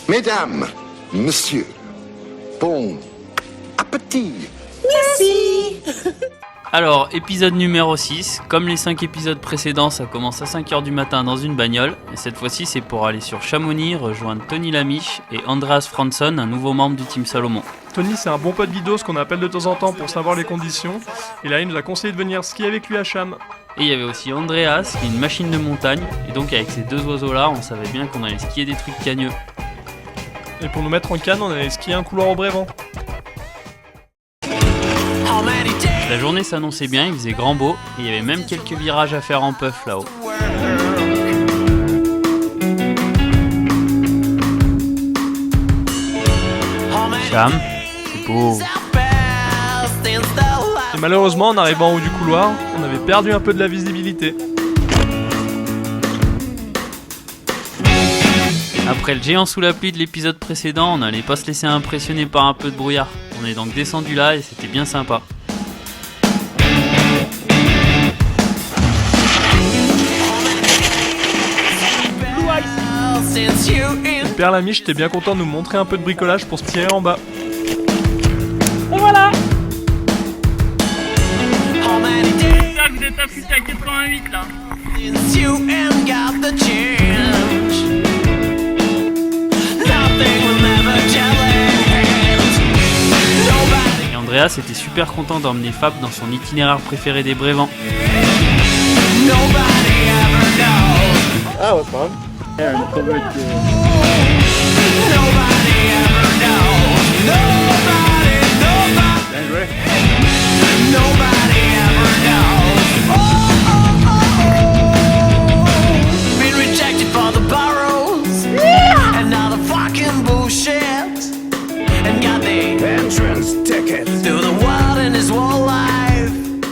Mesdames, messieurs, bon appétit. Merci. Alors, épisode numéro 6, comme les 5 épisodes précédents, ça commence à 5h du matin dans une bagnole, et cette fois-ci c'est pour aller sur Chamonix, rejoindre Tony Lamiche et Andreas Fransson, un nouveau membre du Team Salomon. Tony, c'est un bon pote Vidos qu'on appelle de temps en temps pour savoir les conditions, et là il nous a conseillé de venir skier avec lui à Cham. Et il y avait aussi Andreas, qui est une machine de montagne, et donc avec ces deux oiseaux-là, on savait bien qu'on allait skier des trucs cagneux. Et pour nous mettre en canne, on allait skier un couloir au Brévent. La journée s'annonçait bien, il faisait grand beau, et il y avait même quelques virages à faire en puff là-haut. Cham, c'est beau. Et malheureusement, en arrivant en haut du couloir, on avait perdu un peu de la visibilité. Après le géant sous la pluie de l'épisode précédent, on n'allait pas se laisser impressionner par un peu de brouillard. On est donc descendu là et c'était bien sympa. Père Lamiche était bien content de nous montrer un peu de bricolage pour se tirer en bas. Et voilà. Ça, vous êtes affûté à 88 là. Et Andreas était super content d'emmener Fab dans son itinéraire préféré des Brévents. That was fun.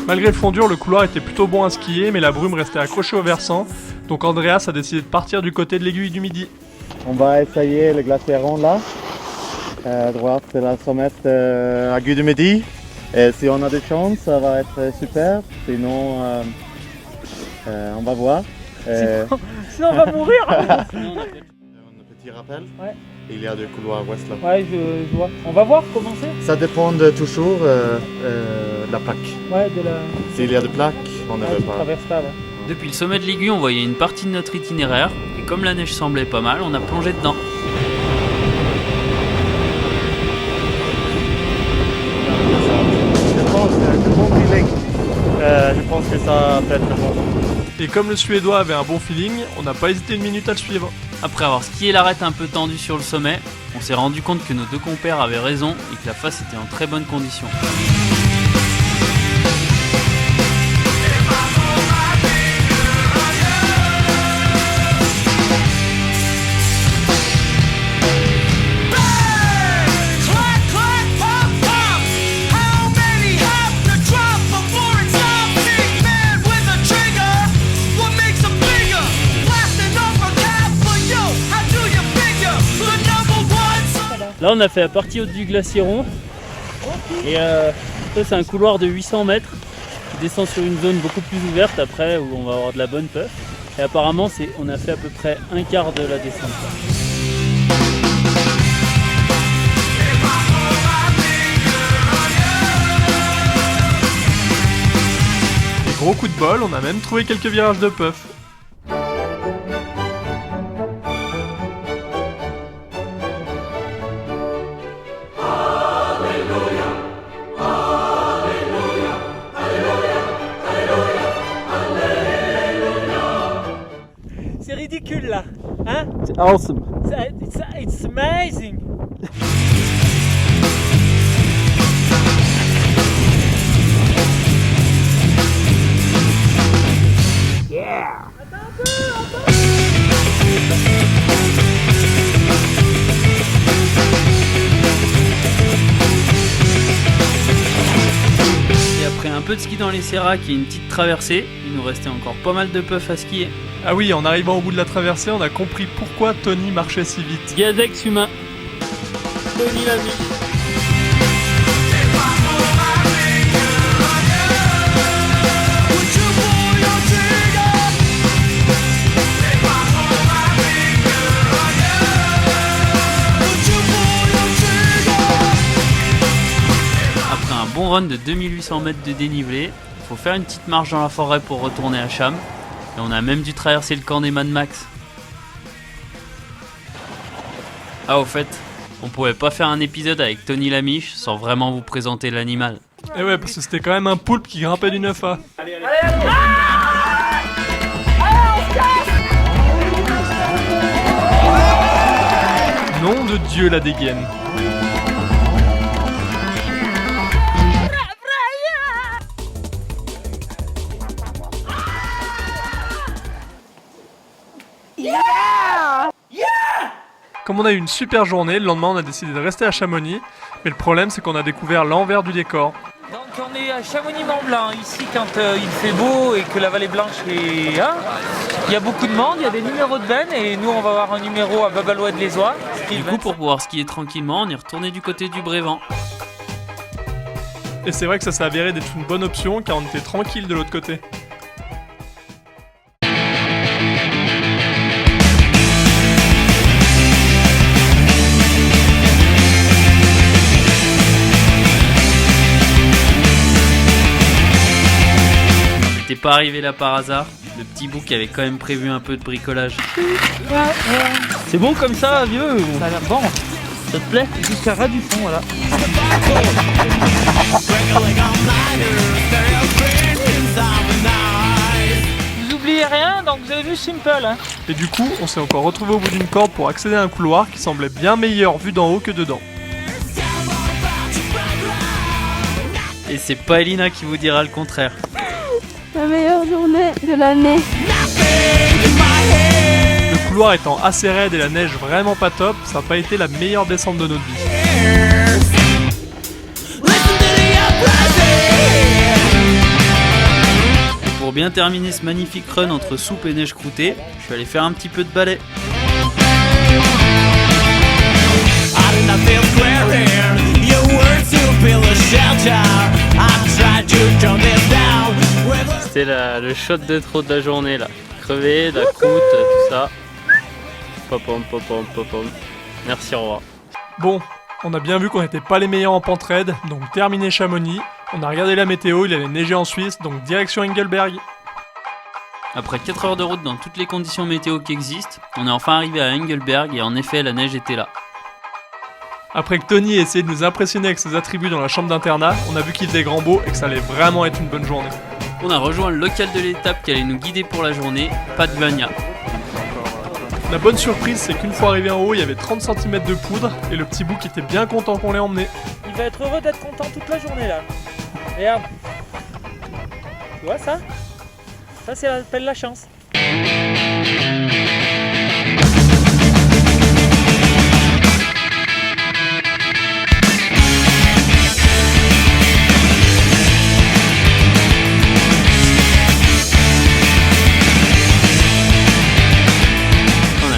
Malgré le fond dur, le couloir était plutôt bon à skier, mais la brume restait accrochée au versant, donc Andreas a décidé de partir du côté de l'aiguille du Midi. On va essayer le glacier rond là. À droite, c'est la sommet à Guy du Midi. Et si on a des chances, ça va être super. Sinon, on va voir. Sinon on va mourir. Un petit rappel. Ouais. Il y a du couloir ouest là. Ouais, je vois. On va voir comment c'est. Ça dépend de toujours la plaque. Ouais, de la. S'il y a des plaques, on ne Ouais, veut tu pas. traverses pas, ouais. Depuis le sommet de l'aiguille, on voyait une partie de notre itinéraire, et comme la neige semblait pas mal, on a plongé dedans. Je pense que c'est un bon feeling. Je pense que ça peut être bon. Et comme le Suédois avait un bon feeling, on n'a pas hésité une minute à le suivre. Après avoir skié l'arête un peu tendue sur le sommet, on s'est rendu compte que nos deux compères avaient raison et que la face était en très bonne condition. Là on a fait la partie haute du glacier rond et ça c'est un couloir de 800 mètres qui descend sur une zone beaucoup plus ouverte après où on va avoir de la bonne puff et apparemment on a fait à peu près un quart de la descente. Et gros coup de bol, on a même trouvé quelques virages de puff. C'est ridicule là, hein? C'est awesome. It's amazing. Yeah. Et après un peu de ski dans les Serras et une petite traversée, il nous restait encore pas mal de puff à skier. Ah oui, en arrivant au bout de la traversée, on a compris pourquoi Tony marchait si vite. Gadex humain. Tony Lamiche. long run de 2800 mètres de dénivelé. Il faut faire une petite marche dans la forêt pour retourner à Cham. Et on a même dû traverser le camp des Mad Max. Ah, au fait, on pouvait pas faire un épisode avec Tony Lamiche sans vraiment vous présenter l'animal. Et ouais, parce que c'était quand même un poulpe qui grimpait du 9A. Nom de Dieu, la dégaine. Comme on a eu une super journée, le lendemain on a décidé de rester à Chamonix, mais le problème c'est qu'on a découvert l'envers du décor. Donc on est à Chamonix-Mont-Blanc, ici quand il fait beau et que la vallée blanche est... il y a beaucoup de monde, il y a des numéros de bennes et nous on va avoir un numéro à Babaloued-les-Oies. Du coup, pour pouvoir skier tranquillement, on est retourné du côté du Brévent. Et c'est vrai que ça s'est avéré d'être une bonne option car on était tranquille de l'autre côté. T'es pas arrivé là par hasard, le petit bouc avait quand même prévu un peu de bricolage. C'est bon comme ça, vieux. Ça a l'air bon. Ça te plaît? Jusqu'à ras du fond, voilà. Vous oubliez rien, donc vous avez vu Simple. Hein. Et du coup, on s'est encore retrouvé au bout d'une corde pour accéder à un couloir qui semblait bien meilleur vu d'en haut que dedans. Et c'est pas Elina qui vous dira le contraire. La meilleure journée de l'année. Le couloir étant assez raide et la neige vraiment pas top, ça n'a pas été la meilleure descente de notre vie. Et pour bien terminer ce magnifique run entre soupe et neige croûtée, je suis allé faire un petit peu de balai. C'était le shot de trop de la journée là. Crevé, la croûte, tout ça. Popom, popom, popom. Merci, au revoir. Bon, on a bien vu qu'on n'était pas les meilleurs en pente raide, donc terminé Chamonix. On a regardé la météo, il allait neiger en Suisse, donc direction Engelberg. Après 4 heures de route dans toutes les conditions météo qui existent, on est enfin arrivé à Engelberg et en effet la neige était là. Après que Tony ait essayé de nous impressionner avec ses attributs dans la chambre d'internat, on a vu qu'il faisait grand beau et que ça allait vraiment être une bonne journée. On a rejoint le local de l'étape qui allait nous guider pour la journée, Padvania. La bonne surprise, c'est qu'une fois arrivé en haut, il y avait 30 cm de poudre et le petit bouc était bien content qu'on l'ait emmené. Il va être heureux d'être content toute la journée là. Regarde. Tu vois ça? Ça c'est l'appelle la chance.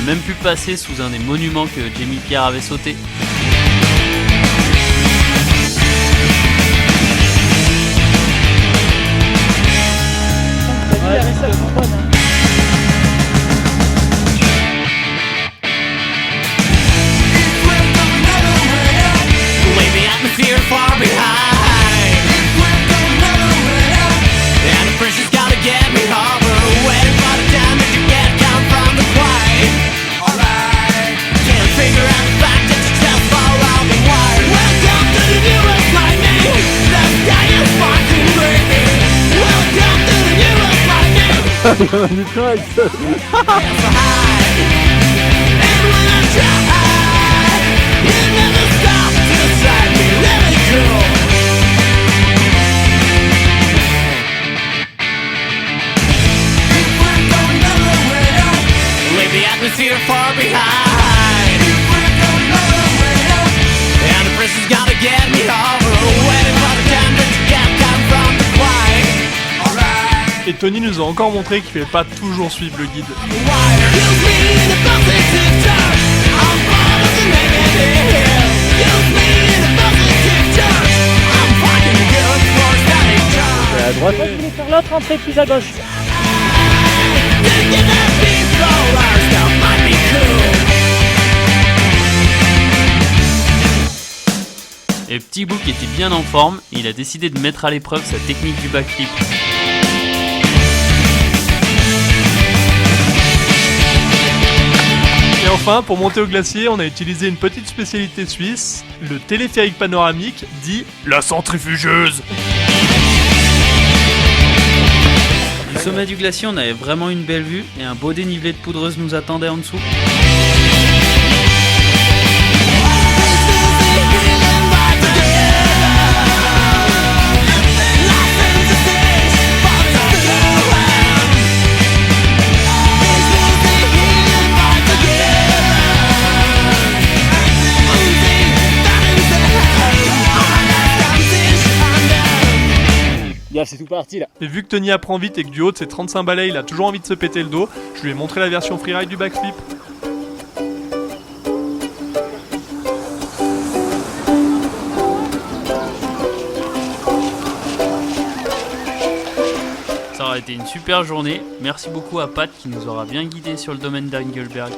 Même pu passer sous un des monuments que Jamie Pierre avait sauté. Et Tony nous a encore montré qu'il ne fallait pas toujours suivre le guide. À droite. Moi, je voulais faire l'autre entrée plus à gauche. Et petit Stickbook était bien en forme et il a décidé de mettre à l'épreuve sa technique du backflip. Et enfin, pour monter au glacier, on a utilisé une petite spécialité suisse, le téléphérique panoramique, dit la centrifugeuse. Du sommet du glacier, on avait vraiment une belle vue et un beau dénivelé de poudreuse nous attendait en dessous. C'est tout parti là. Et vu que Tony apprend vite et que du haut de ses 35 balais, il a toujours envie de se péter le dos, je lui ai montré la version freeride du backflip. Ça aura été une super journée. Merci beaucoup à Pat qui nous aura bien guidés sur le domaine d'Engelberg.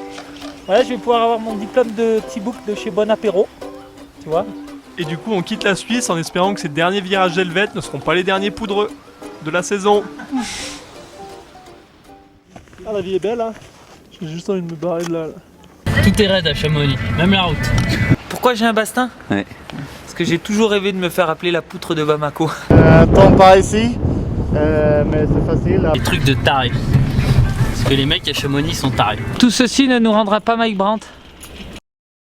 Voilà, je vais pouvoir avoir mon diplôme de petit book de chez Bon Apéro. Tu vois. Et du coup, on quitte la Suisse en espérant que ces derniers virages d'Helvète ne seront pas les derniers poudreux de la saison. Ah, la vie est belle, hein. J'ai juste envie de me barrer de là. Tout est raide à Chamonix, même la route. Pourquoi j'ai un bastin? Ouais. Parce que j'ai toujours rêvé de me faire appeler la poutre de Bamako. Tombe par ici, mais c'est facile. Des trucs de tarés. Parce que les mecs à Chamonix sont tarés. Tout ceci ne nous rendra pas Mike Brandt.